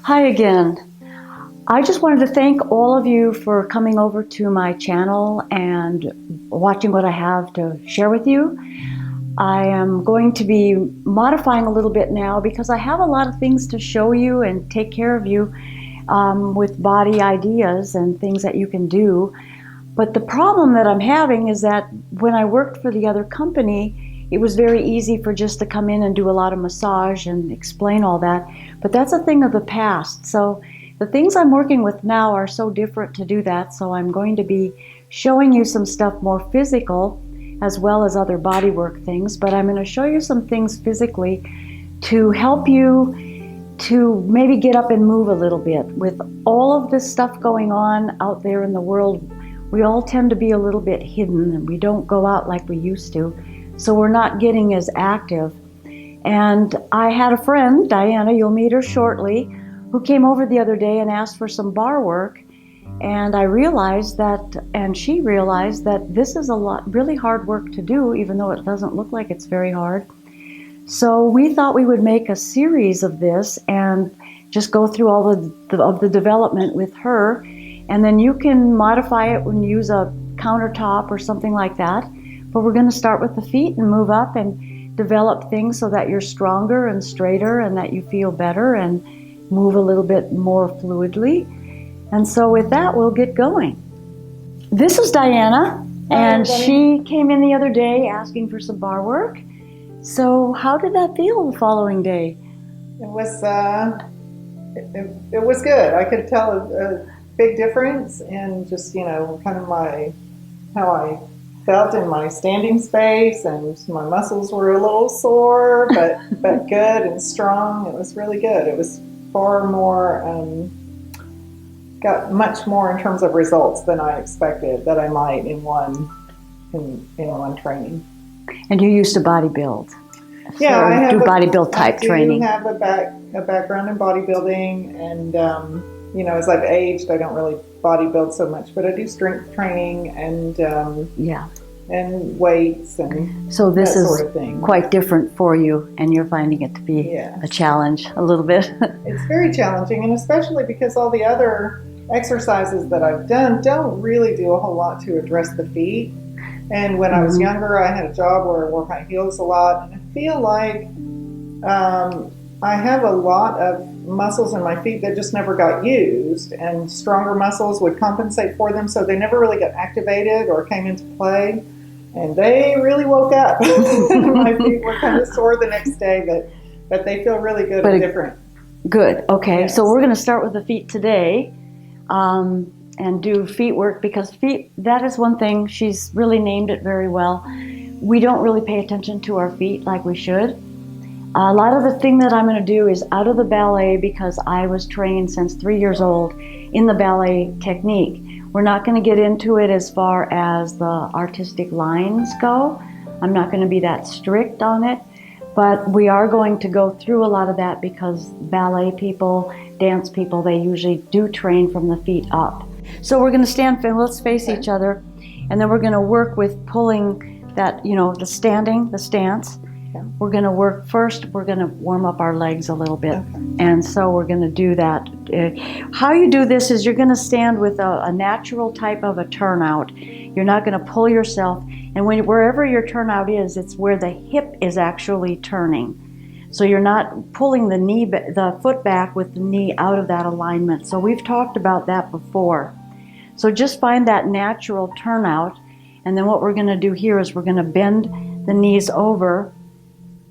Hi again. I just wanted to thank all of you for coming over to my channel and watching what I have to share with you. I am going to be modifying a little bit now because I have a lot of things to show you and take care of you with body ideas and things that you can do. But the problem that I'm having is that when I worked for the other company, it was very easy for just to come in and do a lot of massage and explain all that. But that's a thing of the past. So the things I'm working with now are so different to do that. So I'm going to be showing you some stuff more physical as well as other body work things. But I'm going to show you some things physically to help you to maybe get up and move a little bit. With all of this stuff going on out there in the world, we all tend to be a little bit hidden and we don't go out like we used to. So we're not getting as active. And I had a friend, Diana, you'll meet her shortly, who came over the other day and asked for some bar work. And I realized that, and she realized that this is really hard work to do, even though it doesn't look like it's very hard. So we thought we would make a series of this and just go through all of the development with her. And then you can modify it when you use a countertop or something like that. But we're going to start with the feet and move up and develop things so that you're stronger and straighter and that you feel better and move a little bit more fluidly. And so with that, we'll get going. This is Diana, and she came in the other day asking for some bar work. So how did that feel the following day? It was good. I could tell a big difference in just, kind of how I felt in my standing space, and my muscles were a little sore, but good and strong. It was really good. It was far more, got much more in terms of results than I expected that I might in one training. And you used to bodybuild. Yeah, I have bodybuild type training. I have a background in bodybuilding, and as I've aged, I don't really bodybuild so much, but I do strength training and and weights and so this that is sort of thing. Quite different for you, and you're finding it to be a challenge a little bit. It's very challenging, and especially because all the other exercises that I've done don't really do a whole lot to address the feet. And when I was younger, I had a job where I wore high heels a lot, and I feel like I have a lot of muscles in my feet that just never got used, and stronger muscles would compensate for them, so they never really got activated or came into play. And they really woke up. My feet were kind of sore the next day, but they feel really good and different. Good. Okay. Yes. So we're going to start with the feet today and do feet work, because feet, that is one thing. She's really named it very well. We don't really pay attention to our feet like we should. A lot of the thing that I'm going to do is out of the ballet, because I was trained since 3 years old in the ballet technique. We're not going to get into it as far as the artistic lines go. I'm not going to be that strict on it, but we are going to go through a lot of that because ballet people, dance people, they usually do train from the feet up. So we're going to stand, let's face each other, and then we're going to work with pulling that, the stance. We're going to work first, we're going to warm up our legs a little bit. Okay. And so we're going to do that. How you do this is you're going to stand with a natural type of a turnout. You're not going to pull yourself. And wherever your turnout is, it's where the hip is actually turning. So you're not pulling the foot back with the knee out of that alignment. So we've talked about that before. So just find that natural turnout. And then what we're going to do here is we're going to bend the knees over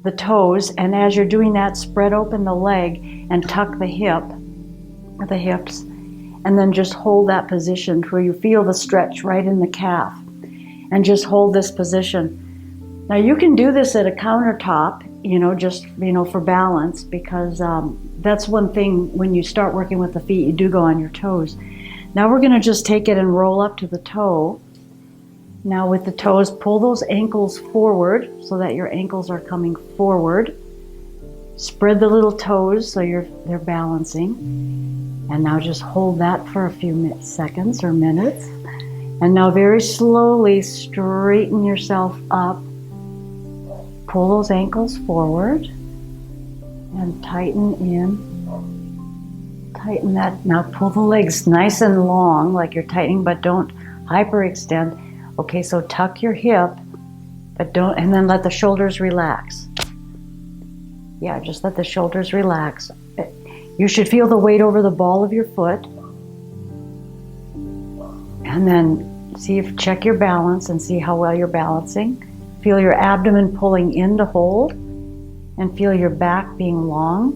the toes, and as you're doing that, spread open the leg and tuck the hips, and then just hold that position where you feel the stretch right in the calf, and just hold this position. Now you can do this at a countertop, just for balance, because that's one thing when you start working with the feet, you do go on your toes. Now we're going to just take it and roll up to the toe. Now with the toes, pull those ankles forward so that your ankles are coming forward. Spread the little toes so they're balancing. And now just hold that for a few seconds or minutes. And now very slowly straighten yourself up. Pull those ankles forward and tighten in. Tighten that. Now pull the legs nice and long, like you're tightening, but don't hyperextend. Okay, so tuck your hip, but don't, and then let the shoulders relax. Yeah, just let the shoulders relax. You should feel the weight over the ball of your foot. And then check your balance and see how well you're balancing. Feel your abdomen pulling in to hold, and feel your back being long,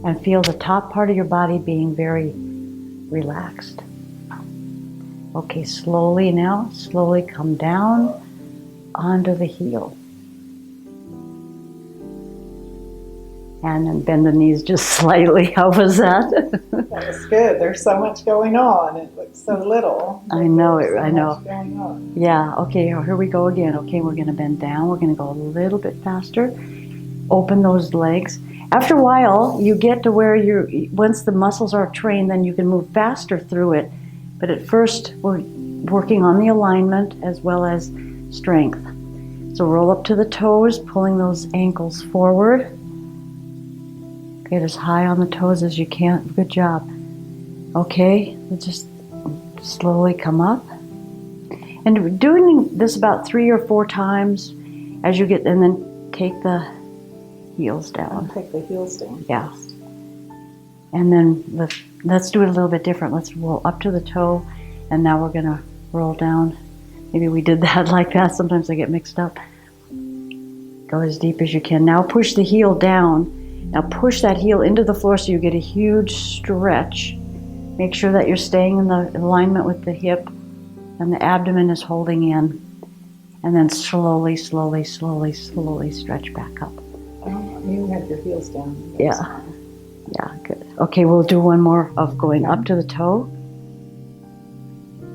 and feel the top part of your body being very relaxed. Okay, slowly come down onto the heel. And then bend the knees just slightly. How was that? That was good. There's so much going on. It looks so little. I know it. So I know. much going on. Yeah. Okay. Here we go again. Okay, we're going to bend down. We're going to go a little bit faster. Open those legs. After a while, you get to where once the muscles are trained, then you can move faster through it. But at first, we're working on the alignment as well as strength. So roll up to the toes, pulling those ankles forward. Get as high on the toes as you can. Good job. Okay, just slowly come up. And doing this about 3 or 4 times as you get, and then take the heels down. Take the heels down. Yeah. And then let's do it a little bit different. Let's roll up to the toe, and now we're going to roll down. Maybe we did that like that. Sometimes I get mixed up. Go as deep as you can. Now push the heel down. Now push that heel into the floor so you get a huge stretch. Make sure that you're staying in the alignment with the hip and the abdomen is holding in. And then slowly stretch back up. Oh, you have your heels down. That's Yeah. fine. Yeah, good. Okay, we'll do one more of going up to the toe.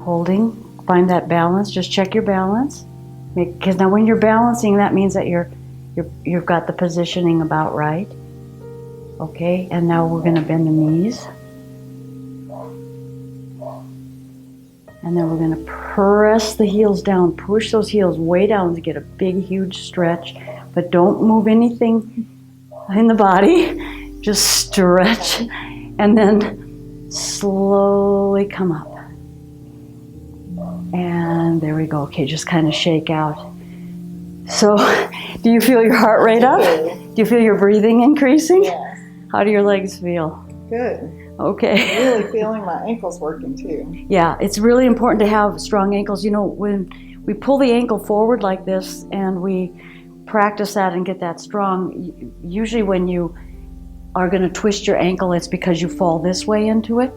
Holding. Find that balance. Just check your balance. Because now when you're balancing, that means that you've got the positioning about right. Okay, and now we're going to bend the knees. And then we're going to press the heels down. Push those heels way down to get a big, huge stretch. But don't move anything in the body. Just stretch. And then slowly come up. And there we go. Okay, just kind of shake out. So, do you feel your heart rate up? Do you feel your breathing increasing? Yes. How do your legs feel? Good. Okay. Really feeling my ankles working too. Yeah, it's really important to have strong ankles. You know, when we pull the ankle forward like this and we practice that and get that strong, usually when you are going to twist your ankle, it's because you fall this way into it.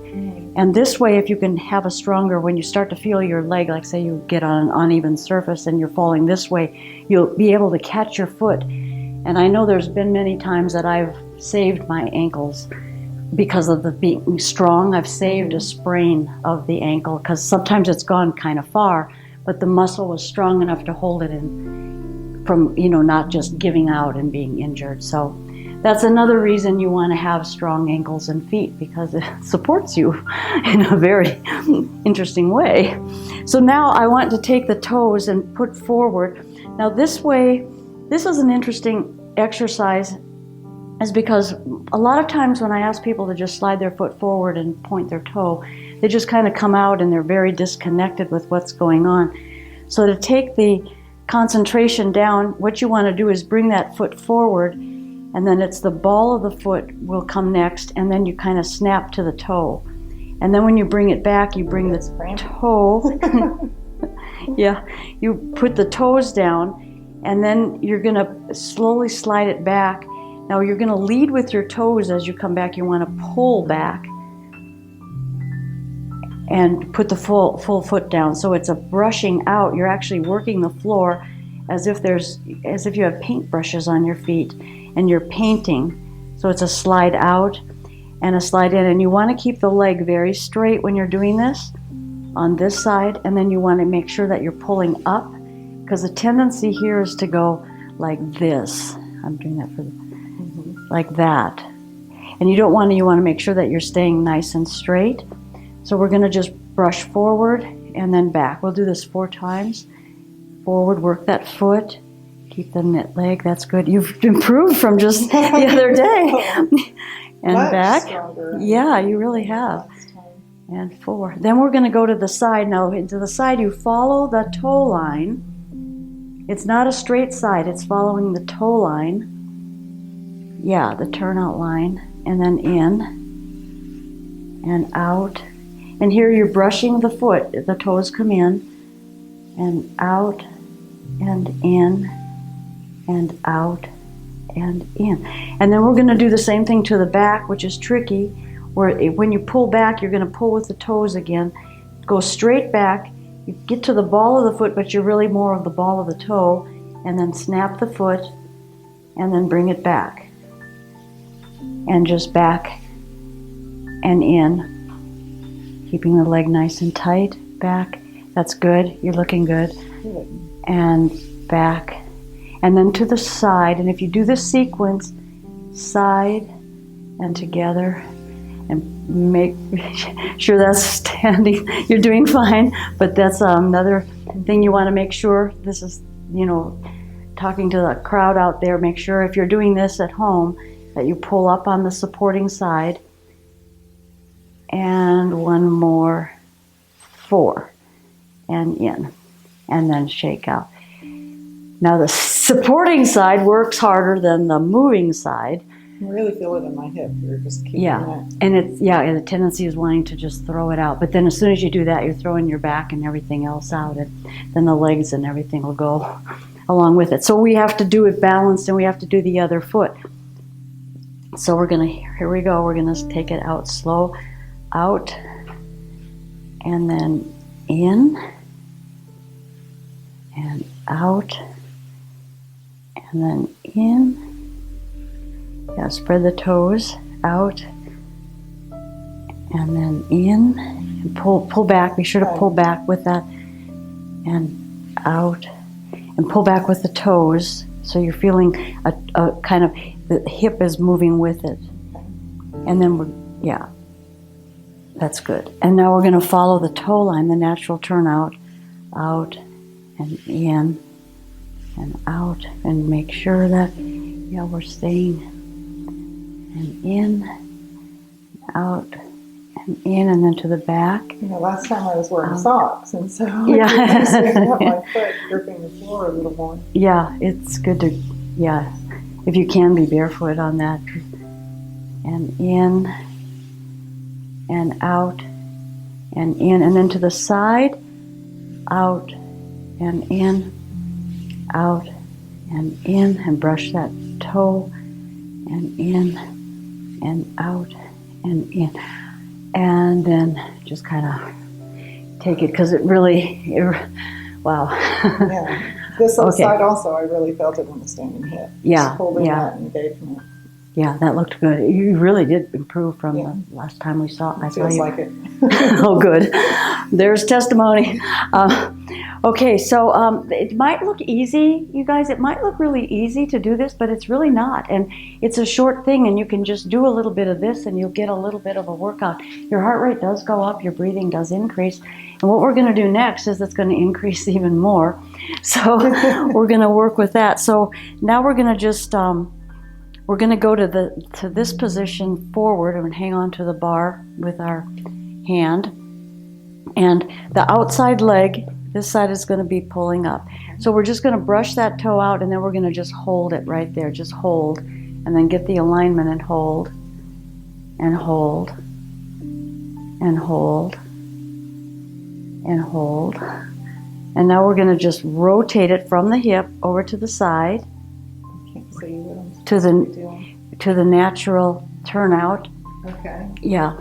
And this way, if you can have a stronger, when you start to feel your leg, like say you get on an uneven surface and you're falling this way, you'll be able to catch your foot. And I know there's been many times that I've saved my ankles because of the being strong. I've saved a sprain of the ankle because sometimes it's gone kind of far, but the muscle was strong enough to hold it in from, not just giving out and being injured. So that's another reason you want to have strong ankles and feet, because it supports you in a very interesting way. So now I want to take the toes and put forward. Now this way, this is an interesting exercise, is because a lot of times when I ask people to just slide their foot forward and point their toe, they just kind of come out and they're very disconnected with what's going on. So to take the concentration down, what you want to do is bring that foot forward, and then it's the ball of the foot will come next, and then you kind of snap to the toe. And then when you bring it back, you bring the toe. Yeah, you put the toes down, and then you're going to slowly slide it back. Now you're going to lead with your toes as you come back. You want to pull back and put the full foot down. So it's a brushing out. You're actually working the floor as if you have paint brushes on your feet and you're painting. So it's a slide out and a slide in. And you want to keep the leg very straight when you're doing this on this side. And then you want to make sure that you're pulling up, because the tendency here is to go like this. I'm doing that like that. And you want to make sure that you're staying nice and straight. So we're going to just brush forward and then back. We'll do this 4 times. Forward, work that foot. Keep the knit leg. That's good. You've improved from just the other day. and Much back. Stronger Yeah, you really have. And 4. Then we're going to go to the side. Now, into the side, you follow the toe line. It's not a straight side. It's following the toe line. Yeah, the turnout line. And then in and out. And here you're brushing the foot. The toes come in and out and in and out and in. And then we're going to do the same thing to the back, which is tricky, where when you pull back, you're going to pull with the toes again. Go straight back. You get to the ball of the foot, but you're really more of the ball of the toe, and then snap the foot and then bring it back. And just back and in, keeping the leg nice and tight. Back. That's good. You're looking good. And back. And then to the side. And if you do this sequence, side and together, and make sure that's standing. You're doing fine, but that's another thing you want to make sure. This is, talking to the crowd out there, make sure if you're doing this at home that you pull up on the supporting side. And one more, 4, and in, and then shake out. Now the supporting side works harder than the moving side. I really feel it in my hip. You're just keeping it. And the tendency is wanting to just throw it out. But then as soon as you do that, you're throwing your back and everything else out, and then the legs and everything will go along with it. So we have to do it balanced, and we have to do the other foot. So here we go. We're gonna take it out slow, out, and then in, and out, and then in. Yeah, spread the toes out, and then in, and pull back. Be sure to pull back with that, and out, and pull back with the toes. So you're feeling a kind of, the hip is moving with it. And then that's good. And now we're going to follow the toe line, the natural turnout, out and in and out, and make sure that we're staying. And in, out, and in, and then to the back. Last time I was wearing socks, and so I got my foot gripping the floor a little more. Yeah, it's good to, if you can be barefoot on that. And in, and out, and in, and then to the side, out, and in, out, and in, and brush that toe, and in, and out, and in. And then just kind of take it, because wow. Yeah. This side also, I really felt it on the standing hip. Yeah. Just holding that and engagement. Yeah, that looked good. You really did improve from the last time I saw you. Feels like it. Oh, good. There's testimony. Okay, so it might look easy, you guys. It might look really easy to do this, but it's really not. And it's a short thing, and you can just do a little bit of this, and you'll get a little bit of a workout. Your heart rate does go up, your breathing does increase. And what we're going to do next is it's going to increase even more. So we're going to work with that. So now we're going to just... we're going to go to this position forward and hang on to the bar with our hand. And the outside leg, this side is going to be pulling up. So we're just going to brush that toe out, and then we're going to just hold it right there. Just hold, and then get the alignment and hold, and hold, and hold, and hold. And now we're going to just rotate it from the hip over to the side. To the natural turnout. Okay. Yeah.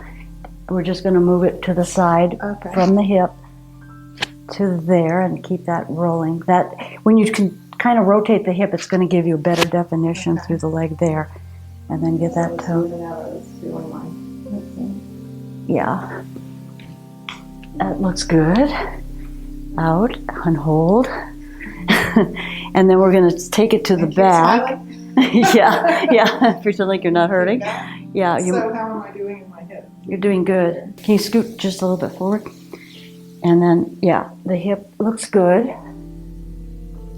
We're just going to move it to the side from the hip to there, and keep that rolling. That when you can kind of rotate the hip, it's going to give you a better definition through the leg there. And then get that toe. Yeah. That looks good. Out and hold. And then we're going to take it to the back. yeah. Pretend like you're not hurting. Yeah. So how am I doing in my hip? You're doing good. Can you scoot just a little bit forward? And then, the hip looks good.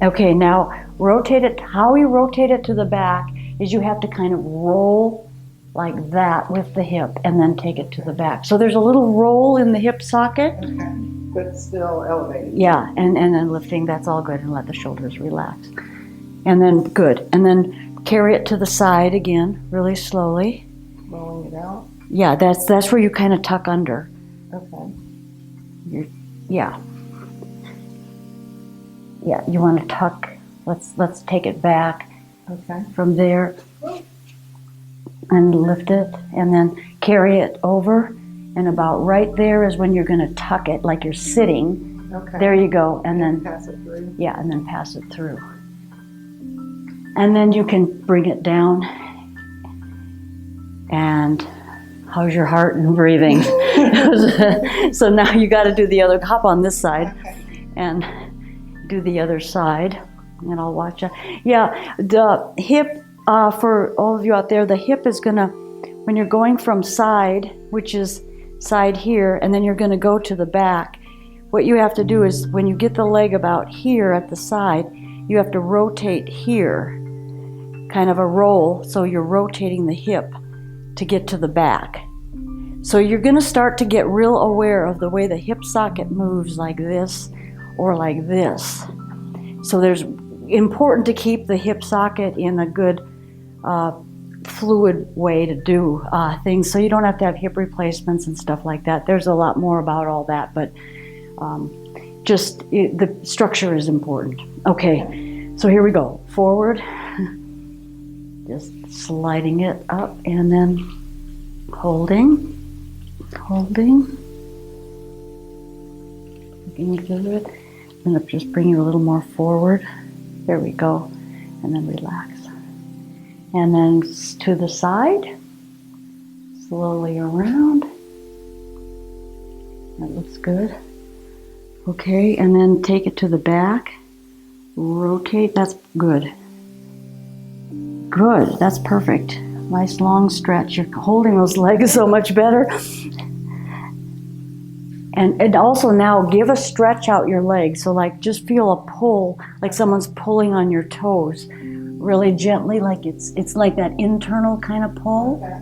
Okay, now rotate it. How you rotate it to the back is you have to kind of roll like that with the hip, and then take it to the back. So there's a little roll in the hip socket. Okay. But still elevated. Yeah, and then lifting, that's all good, and let the shoulders relax. And then, good. And then carry it to the side again, really slowly. Rolling it out. Yeah, that's where you kind of tuck under. Okay. Yeah. Yeah, you want to tuck. Let's take it back. Okay. From there. And lift it, and then carry it over. And about right there is when you're going to tuck it, like you're sitting. Okay. There you go, and then pass it through. Yeah, and then pass it through. And then you can bring it down. And how's your heart and breathing? So now you got to do the other. Hop on this side, and do the other side, and I'll watch it. Yeah, the hip. For all of you out there, the hip is gonna, when you're going from side, which is side here, and then you're gonna go to the back, what you have to do is when you get the leg about here at the side, you have to rotate here, kind of a roll, so you're rotating the hip to get to the back. So you're gonna start to get real aware of the way the hip socket moves, like this or like this. So there's important to keep the hip socket in a good fluid way to do things, so you don't have to have hip replacements and stuff like that. There's a lot more about all that, but the structure is important. Okay, so here we go. Forward, just sliding it up, and then holding. Looking through it. I'm going to just bring you a little more forward. There we go, and then relax. And then to the side, slowly around. That looks good. Okay, and then take it to the back. Rotate, that's good. Good, that's perfect. Nice long stretch. You're holding those legs so much better. And also now give a stretch out your legs. So like just feel a pull, like someone's pulling on your toes. Really gently, like it's like that internal kind of pull. Okay.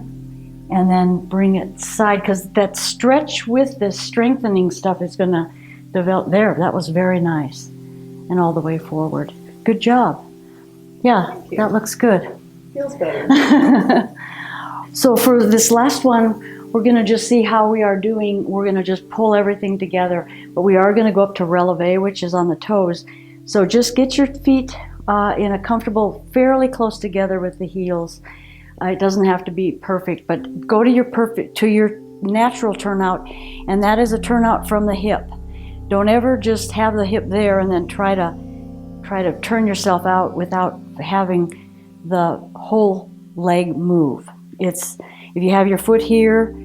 And then bring it side, because that stretch with the strengthening stuff is going to develop there. That was very nice. And all the way forward. Good job. Yeah, that looks good. Feels better. So for this last one, we're going to just see how we are doing. We're going to just pull everything together. But we are going to go up to releve, which is on the toes. So just get your feet in a comfortable, fairly close together with the heels. It doesn't have to be perfect, but go to your natural turnout, and that is a turnout from the hip. Don't ever just have the hip there and then try to turn yourself out without having the whole leg move. If you have your foot here,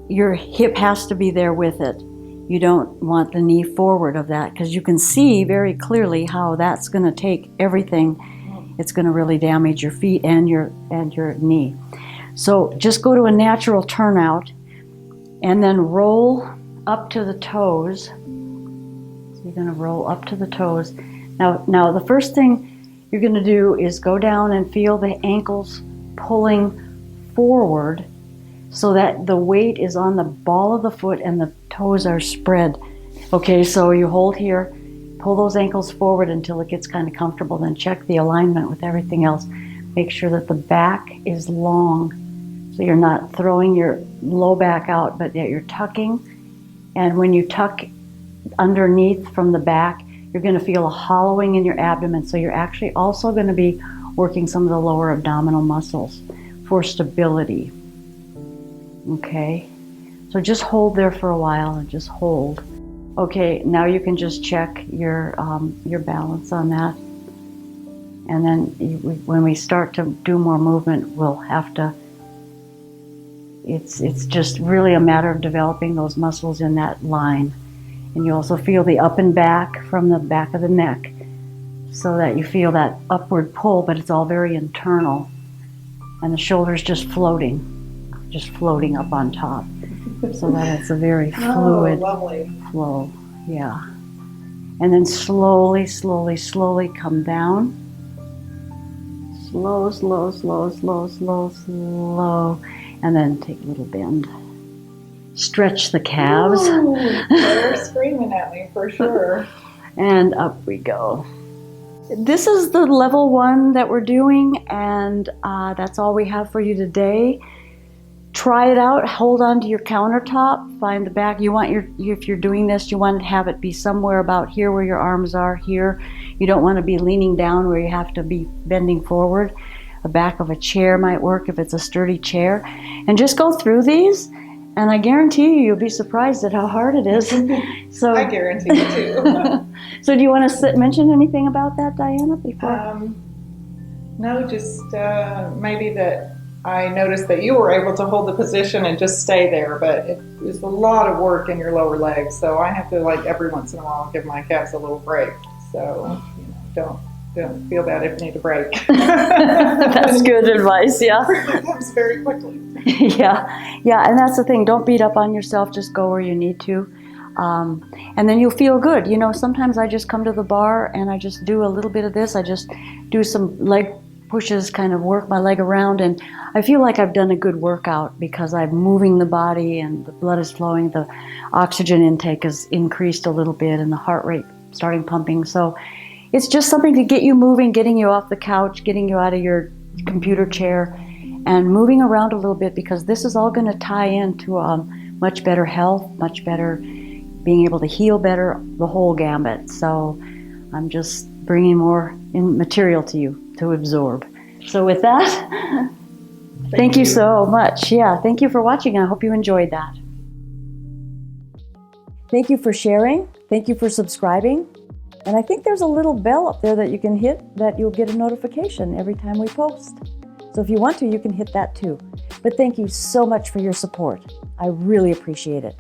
your hip has to be there with it. You don't want the knee forward of that, because you can see very clearly how that's going to take everything. It's going to really damage your feet and your knee. So just go to a natural turnout and then roll up to the toes. So you're going to roll up to the toes. Now the first thing you're going to do is go down and feel the ankles pulling forward, so that the weight is on the ball of the foot and the toes are spread. Okay, so you hold here, pull those ankles forward until it gets kind of comfortable, then check the alignment with everything else. Make sure that the back is long, so you're not throwing your low back out, but that you're tucking. And when you tuck underneath from the back, you're going to feel a hollowing in your abdomen, so you're actually also going to be working some of the lower abdominal muscles for stability. Okay, so just hold there for a while and just hold. Okay, now you can just check your balance on that. And then when we start to do more movement, we'll have to, it's just really a matter of developing those muscles in that line. And you also feel the up and back from the back of the neck, so that you feel that upward pull, but it's all very internal. And the shoulders just floating up on top, so that it's a very fluid flow. Yeah. And then slowly come down. Slow, slow, slow, slow, slow, slow. And then take a little bend. Stretch the calves. Ooh, they're screaming at me for sure. And up we go. This is the level 1 that we're doing, and that's all we have for you today. Try it out. Hold on to your countertop. Find the back. You want if you're doing this, you want to have it be somewhere about here where your arms are here. You don't want to be leaning down where you have to be bending forward. The back of a chair might work if it's a sturdy chair. And just go through these, and I guarantee you'll be surprised at how hard it is. So I guarantee you too. So do you want to mention anything about that, Diana, before? No, just maybe that I noticed that you were able to hold the position and just stay there, but it was a lot of work in your lower legs, so I have to, like, every once in a while give my calves a little break. So, don't feel bad if you need a break. That's good advice, yeah. It comes very quickly. Yeah, and that's the thing. Don't beat up on yourself. Just go where you need to. And then you'll feel good. Sometimes I just come to the bar and I just do a little bit of this. I just do some leg pushes, kind of work my leg around, and I feel like I've done a good workout because I'm moving the body and the blood is flowing, the oxygen intake has increased a little bit, and the heart rate starting pumping. So it's just something to get you moving, getting you off the couch, getting you out of your computer chair, and moving around a little bit, because this is all going to tie into much better health, much better being able to heal better, the whole gambit. So I'm just bringing more material to you to absorb. So with that, thank you so much. Yeah, thank you for watching. I hope you enjoyed that. Thank you for sharing. Thank you for subscribing. And I think there's a little bell up there that you can hit that you'll get a notification every time we post. So if you want to, you can hit that too. But thank you so much for your support. I really appreciate it.